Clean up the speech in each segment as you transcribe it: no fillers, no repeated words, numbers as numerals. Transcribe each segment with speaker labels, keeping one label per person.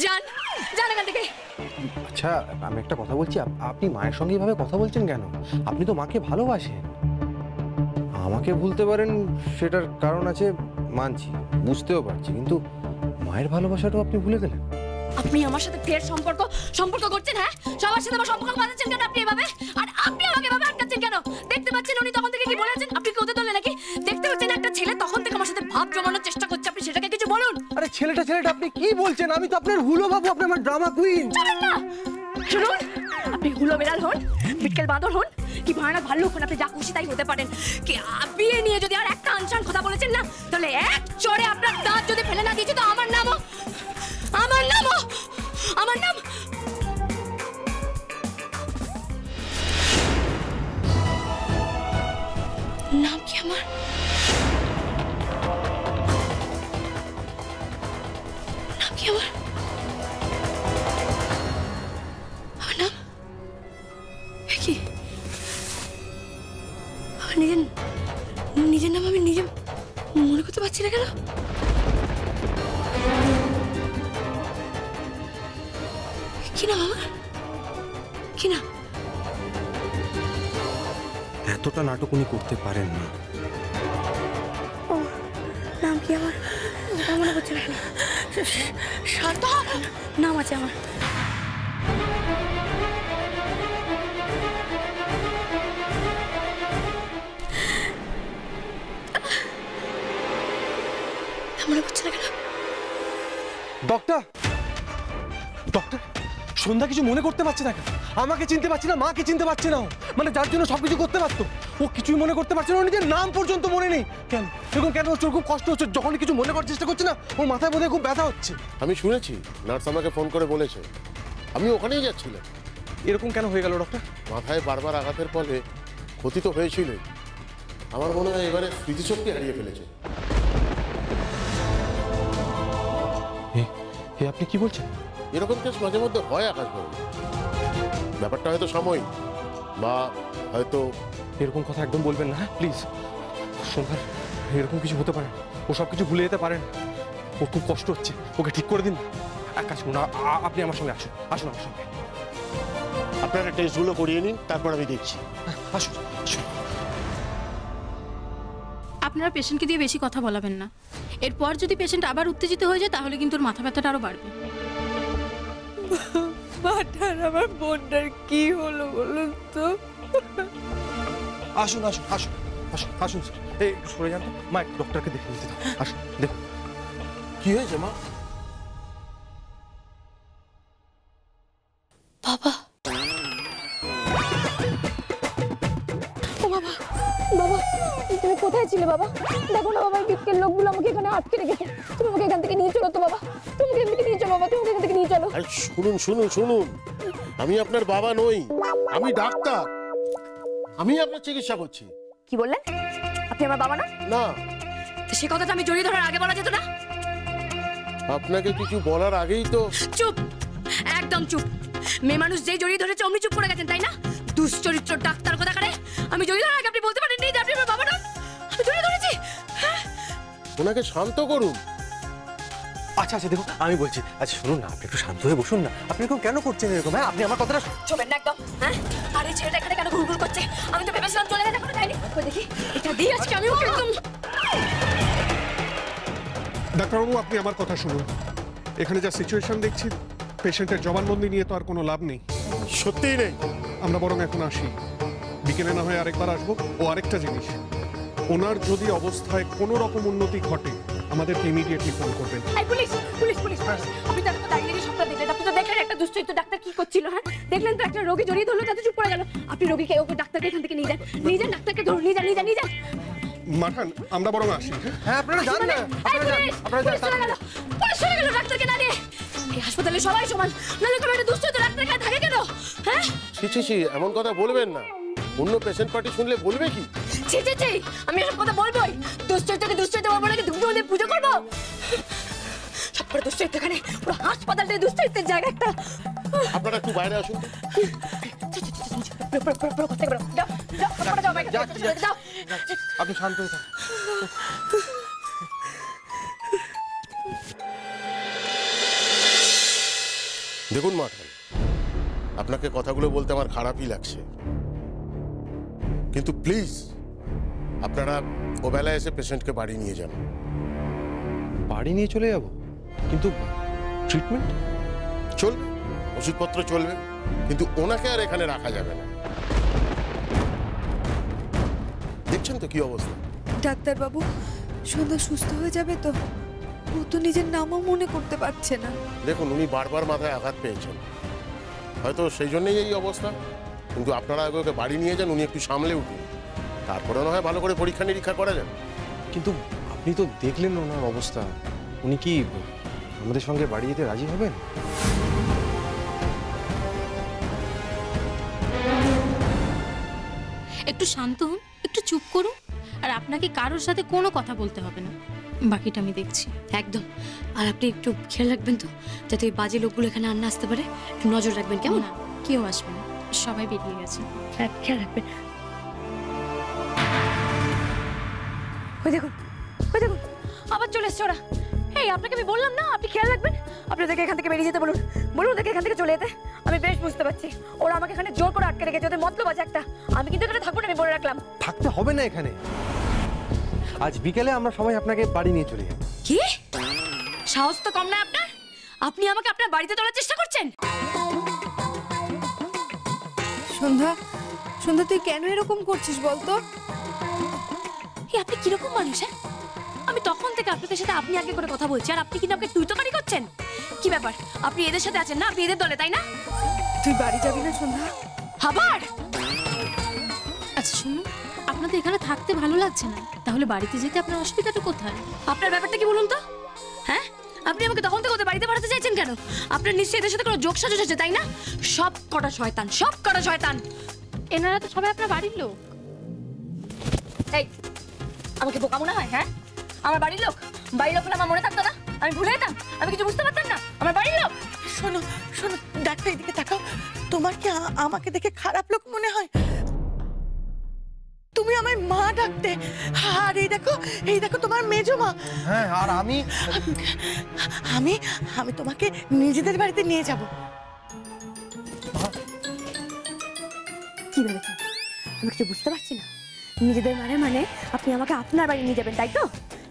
Speaker 1: যান যান এখান থেকে।
Speaker 2: আচ্ছা আমি একটা কথা বলছি, আপনি মায়ের সঙ্গে এভাবে কথা বলছেন কেন? আপনি তো মাকে ভালোবাসেন। আমাকে ভুলতে পারেন, সেটার কারণ আছে, মানছি, বুঝতেও পারছি, কিন্তু মায়ের ভালোবাসাটাও আপনি ভুলে গেলেন।
Speaker 1: আপনি আমার সাথে ফের সম্পর্ক করছেন? হ্যাঁ, সবার সাথে আমার সম্পর্ক বাঁধাচ্ছেন কেন আপনি এভাবে? আর আপনি আমাকে এভাবে আটকাচ্ছেন কেন? দেখতে পাচ্ছেন উনি তখন থেকে কি বলেছেন? আপনি কি ওদের দলে নাকি? দেখতে পাচ্ছেন একটা ছেলে তখন থেকে আমার সাথে ভাব জমানোর চেষ্টা করছে, আপনি সেটাকে কিছু বলুন।
Speaker 2: আরে ছেলেটা আপনি কি বলছেন? আমি তো আপনার হুলো বাবু, আপনি আমার ড্রামা কুইন।
Speaker 1: চলেন না, শুনুন, আপনি হুলো বেড়াল হন, বিটকেল বাঁদর হন, কি ভয়ানক ভাল্লুক হন, আপনি যা খুশি তাই হতে পারেন। কি বিয়ে নিয়ে যদি আর একটা আনসান কথা বলেছেন না, তাহলে এক চড়ে আপনার দাঁত যদি ফেলে না দিয়েছি তো আমার নাম নাম কি আমার? নাম কি আমার? আমার নাম কি? আমার নিজের নাম আমি নিজে মনে করতে পারছি না কেন? কি নাম আমার? কি নাম?
Speaker 2: এতটা নাটক উনি করতে পারেন না।
Speaker 1: ও নাম কি আমার? মনে করছে না। শান্ত নাম আছে আমার। মনে করছে না কেন?
Speaker 2: ডক্টর সন্ধ্যা কিছু মনে করতে পারছে না কেন? আমাকে চিনতে পারছি না, মাকে চিনতে পারছে না, মানে যার জন্য সবকিছু করতে পারতো, ও কিছুই মনে করতে পারছে না, ওর নিজের নাম পর্যন্ত মনে নেই। কেন এরকম কেন হচ্ছে? খুব কষ্ট হচ্ছে যখন কিছু মনে করার চেষ্টা করছে না, ওর মাথায় বোধহয় খুব ব্যথা হচ্ছে।
Speaker 3: আমি শুনেছি, নার্স আমাকে ফোন করে বলেছে, আমি ওখানেই যাচ্ছিলাম।
Speaker 2: এরকম কেন হয়ে গেল ডক্টর?
Speaker 3: মাথায় বারবার আঘাতের ফলে ক্ষতি তো হয়েছিল, আমার মনে হয় এবারে স্মৃতিশক্তি হারিয়ে ফেলেছে।
Speaker 2: আপনি কি বলছেন?
Speaker 3: এরকম কেস মাঝে মধ্যে হয় আকাশবাবু, ব্যাপারটা হয়তো সাময়িক, বা হয়তো।
Speaker 2: এরকম কথা একদম বলবেন না, হ্যাঁ প্লিজ। সন্ধ্যার এরকম কিছু হতে পারে, ও সব কিছু ভুলে যেতে পারেন, ওর খুব কষ্ট হচ্ছে, ওকে ঠিক করে দিন। এক কাজ করুন, আপনি আমার সঙ্গে আসুন আমার সঙ্গে।
Speaker 3: আপনারা টেস্টগুলো করিয়ে নিন, তারপর আমি দেখছি।
Speaker 2: আসুন।
Speaker 4: আপনারা পেশেন্টকে দিয়ে বেশি কথা বলাবেন না, এরপর যদি পেশেন্ট আবার উত্তেজিত হয়ে যায় তাহলে কিন্তু ওর মাথা ব্যথাটা আরো বাড়বে।
Speaker 1: বাটার আমার বোনটার কি হলো বলুন তো?
Speaker 2: আসুন স্যার, এই সরে যান তো, মা ডক্টরকে দেখে নিতে দাও। আসুন, দেখুন
Speaker 3: কি হয়েছে মা?
Speaker 1: বাবা, ও বাবা, বাবা তুমি কোথায় ছিলে বাবা? দেখো না বাবা, বিটকেল লোকগুলো আমাকে এখানে আটকে রেখেছে। তুমি আমাকে এখান থেকে নিয়ে চলো তো বাবা, তুমি এখান থেকে নিয়ে চলো বাবা, তুমি এখান থেকে নিয়ে চলো।
Speaker 3: শুনুন, আমি আপনার বাবা নই, আমি ডাক্তার, আমি আপনার চিকিৎসা করছি।
Speaker 1: কি বললেন? আপনি আমার বাবা না?
Speaker 3: না।
Speaker 1: সে কথাটা আমি জড়িয়ে ধরার আগে বলা যেত না?
Speaker 3: আপনাকে কিছু বলার আগেই তো।
Speaker 1: চুপ, একদম চুপ। মেয়ে মানুষ যেই জড়িয়ে ধরেছে অমনি চুপ করে গেছেন, তাই না? দুশ্চরিত্র ডাক্তার কোথাকারে। আমি জড়িয়ে ধরার আগে আপনি বলতে পারেননি যে আপনি আমার বাবা না? আমি জড়িয়ে ধরেছি।
Speaker 3: ওনাকে শান্ত করুন।
Speaker 2: আচ্ছা দেখুন আমি বলছি। আচ্ছা শুনুন না, আপনি একটু শান্ত হয়ে বসুন না। আপনি এরকম কেন করছেন এরকম? হ্যাঁ, আপনি আমার কথাটা
Speaker 1: চলবেন না একদম। হ্যাঁ, আর এই ছেলেটা এখানে কেন ঘুরঘুর করছে? আমি তো ভেবেছিলাম চলে গেছে, এখনো যায়নি। ওই দেখি, এটা দিয়ে আজকে আমি ওকে একদম।
Speaker 5: ডাক্তারবাবু আপনি আমার কথা শুনুন, এখানে যা সিচুয়েশন দেখছি পেশেন্টের জবানবন্দি নিয়ে তো আর কোনো লাভ নেই।
Speaker 3: সত্যিই নেই।
Speaker 5: আমরা বরং এখন আসি, বিকেলে না হয় আরেকবার আসবো। ও আরেকটা জিনিস, ওনার যদি অবস্থায় কোনো রকম উন্নতি ঘটে আমাদেরকে ইমিডিয়েটলি ফোন করবেন।
Speaker 1: পুলিশ। আপনি তো দাঁড়িয়ে সবটা দেখলেন, আপনি তো দেখলেন একটা দুশ্চরিত্র ডাক্তার কি করছিল। হ্যাঁ, দেখলেন তো একটা রোগী জড়িয়ে ধরলো, তাতে চুপ করে গেল। আপনি রোগীকে ওকে ডাক্তারকে এখান থেকে নিয়ে যান, ডাক্তারকে ধরুন, নিয়ে যান।
Speaker 5: মাঠান আমরা বরং আসি।
Speaker 2: হ্যাঁ আপনারা যান না,
Speaker 1: পুলিশ চলে গেল ডাক্তারকে না নিয়ে। এই হাসপাতালে সবাই সমান, নাহলে কোনো একটা দুশ্চরিত্র ডাক্তার এখানে থাকে কেন? হ্যাঁ,
Speaker 3: ছি, এমন কথা বলবেন না। অন্য পেশেন্ট পার্টি শুনলে বলবে কি?
Speaker 1: ছি, আমি এসব কথা বলবোই? দুশ্চরিত্র বলবো নাকি ধুপ দিয়ে পুজো করবো? সব করে দুশ্চরিত্র, এখানে পুরো হাসপাতালটাই দুশ্চরিত্রের জায়গা একটা।
Speaker 3: আপনারা একটু বাইরে আসুন।
Speaker 2: আপনি শান্ত হয়ে থাকুন।
Speaker 3: দেখুন মাঠান, আপনাকে কথাগুলো বলতে আমার খারাপই লাগছে, কিন্তু প্লিজ আপনারা ও বেলায় এসে পেশেন্টকে বাড়ি নিয়ে যান।
Speaker 2: বাড়ি নিয়ে চলে যাব, কিন্তু ট্রিটমেন্ট
Speaker 3: চলবে, ওষুধপত্র চলবে, কিন্তু ওনাকে আর এখানে রাখা যাবে না। দেখছেন তো কি অবস্থা।
Speaker 6: ডাক্তারবাবু, সন্ধ্যা সুস্থ হয়ে যাবে তো? ও তো নিজের নামও মনে করতে পারছে না।
Speaker 3: দেখুন, উনি বারবার মাথায় আঘাত পেয়েছেন, হয়তো সেই জন্যই এই অবস্থা, কিন্তু আপনারা আগে ওকে বাড়ি নিয়ে যান, উনি একটু সামলে উঠুন, তারপরে না হয় ভালো করে পরীক্ষা নিরীক্ষা করা যাবে।
Speaker 2: কিন্তু আপনি তো দেখলেন ওনার অবস্থা, উনি কি আমাদের সঙ্গে বাড়ি যেতে রাজি হবেন?
Speaker 4: একটু শান্ত হন, একটু চুপ করুন, আর আপনাকে কারোর সাথে কোনো কথা বলতে হবে না, বাকিটা আমি দেখছি।
Speaker 1: একদম। আর আপনি একটু খেয়াল রাখবেন তো, যাতে ওই বাজে লোকগুলো এখানে আর না আসতে পারে। একটু নজর রাখবেন, কেমন?
Speaker 4: না, কেউ আসবে না, সবাই বেরিয়ে গেছে।
Speaker 1: হ্যাঁ, খেয়াল রাখবেন। ওই দেখুন, ওই দেখুন, আবার চলে এসছে ওরা। এই, আপনাকে আমি বললাম না আপনি খেয়াল রাখবেন। আপনাদেরকে এখান থেকে বেরিয়ে যেতে বলুন, বলুন ওদেরকে এখান থেকে চলে যেতে। আমি বেশ বুঝতে পারছি ওরা আমাকে এখানে জোর করে আটকে রেখেছে, ওদের মতলব আছে একটা। আমি কিন্তু এখানে থাকবো না, আমি বলে রাখলাম।
Speaker 2: থাকতে হবে না এখানে, আজ বিকেলে আমরা সবাই আপনাকে বাড়ি নিয়ে চলে যাব।
Speaker 1: কি সাহস তো কম না আপনার? আপনি আমাকে আপনার বাড়িতে তোলার চেষ্টা করছেন?
Speaker 6: সন্ধ্যা, সন্ধ্যা তুই কেন এরকম করছিস বলতো?
Speaker 1: এই, আপনি কিরকম মানুষ? হ্যাঁ, আমি তখন থেকে আপনাদের সাথে আপনি আগে করে কথা বলছি, আর আপনি কিন্তু আমাকে তুই তোকারি করছেন। কি ব্যাপার, আপনি এদের সাথে আছেন না? আপনি এদের দলে, তাই না?
Speaker 6: তুই বাড়ি যাবি না সন্ধ্যা?
Speaker 1: আবার
Speaker 4: আচ্ছা শুনুন, আপনাদের এখানে থাকতে ভালো লাগছে না, তাহলে বাড়িতে যেতে আপনার অসুবিধাটা কোথায়?
Speaker 1: আপনার ব্যাপারটা কি বলুন তো? হ্যাঁ, আপনি আমাকে তখন থেকে ওদের বাড়িতে পাঠাতে চাইছেন কেন? আপনার নিশ্চয়ই এদের সাথে কোনো যোগ সাজস আছে, তাই না? সব কটা শয়তান, সব কটা শয়তান।
Speaker 4: এনারা তো সবাই আপনার বাড়ির লোক।
Speaker 1: এই, আমাকে বোকা মনে হয়? হ্যাঁ, আমার বাড়ির লোক। বাড়ির লোক হলে আমার মনে থাকতো না? আমি ভুলে যেতাম? আমি কিছু বুঝতে পারতাম না? আমার বাড়ির লোক।
Speaker 7: শোনো শোনো, ডাক্তার এদিকে তাকাও। তোমার কি আমাকে দেখে খারাপ লোক মনে হয়? তুমি আমার মা ডাকতে, আর এই দেখো তোমার মেজো মা।
Speaker 2: হ্যাঁ, আর আমি
Speaker 7: আমি আমি তোমাকে নিজেদের বাড়িতে নিয়ে যাব।
Speaker 1: কি ভেবেছেন? আমি কিছু বুঝতে পারছি না। নিজেদের মানে আপনি আমাকে আপনার বাড়ি নিয়ে যাবেন, তাই তো?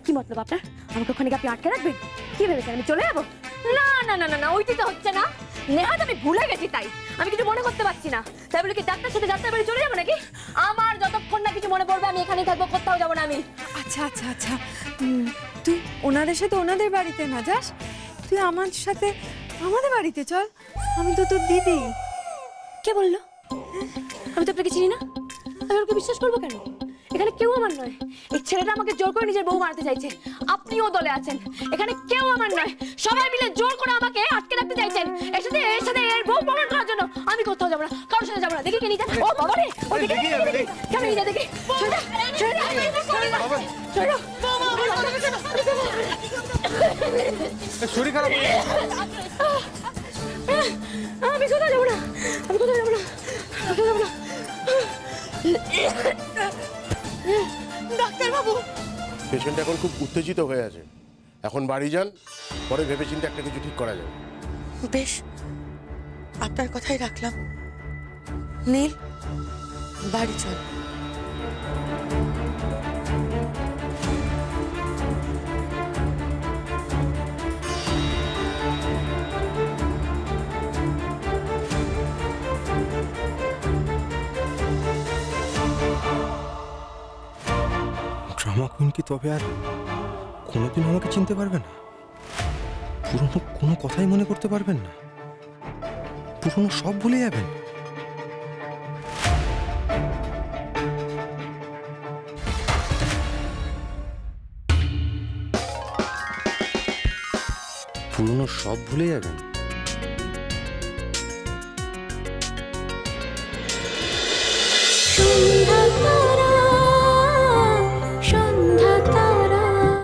Speaker 1: কি মতলব আপনার? আমাকে ওখানে আপনি আটকে রাখবেন? কি ভেবেছেন আমি চলে যাবো? না না না না না, ওইটি তো হচ্ছে না। নেহাত আমি ভুলে গেছি, তাই আমি কিছু মনে করতে পারছি না। তাই বলে কি ডাক্তার সাথে ডাক্তার বাড়ি চলে যাবো নাকি? আমার যতক্ষণ না কিছু মনে পড়বে আমি এখানেই থাকবো, কোথাও যাবো না আমি।
Speaker 6: আচ্ছা আচ্ছা আচ্ছা, তুই ওনাদের সাথে ওনাদের বাড়িতে না যাস, তুই আমার সাথে আমাদের বাড়িতে চল। আমি তো তোর দিদি।
Speaker 1: কে বললো? আমি তো আপনাকে চিনি না, আমি ওকে বিশ্বাস করবো কেন? এখানে কেউ আমার নয়। এই ছেলেটা আমাকে জোর করে নিজের বউ বানাতে চাইছে। আপনিও দলে আছেন। এখানে কেউ আমার নয়, সবাই মিলে জোর করে আমাকে আটকে রাখতে চাইছেন। এর সাথে এর বউ প্রমাণ করার জন্য। আমি কোথাও যাবো না, কারোর সাথে যাবো না। দেখি কে নিয়ে যান। ও বাবা রে, ও দেখি কেমন নিয়ে যা, দেখি।
Speaker 2: শরীর খারাপ।
Speaker 1: আমি কোথাও যাবো না, আমি কোথাও যাবো না, কোথাও যাবো না।
Speaker 7: ডাক্তারবাবু,
Speaker 3: পেশেন্ট এখন খুব উত্তেজিত হয়ে আছে, এখন বাড়ি যান, পরে ভেবেচিন্তে একটা কিছু ঠিক করা যাবে।
Speaker 7: বেশ, আপনার কথাই রাখলাম। নীল, বাড়ি চল।
Speaker 2: ড্রামা কুইন কি তবে আর কোনোদিন আমাকে চিনতে পারবে না? পুরনো কোনো কথাই মনে করতে পারবেন না? পুরনো সব ভুলে যাবেন? পুরনো সব ভুলে যাবেন?
Speaker 1: শুন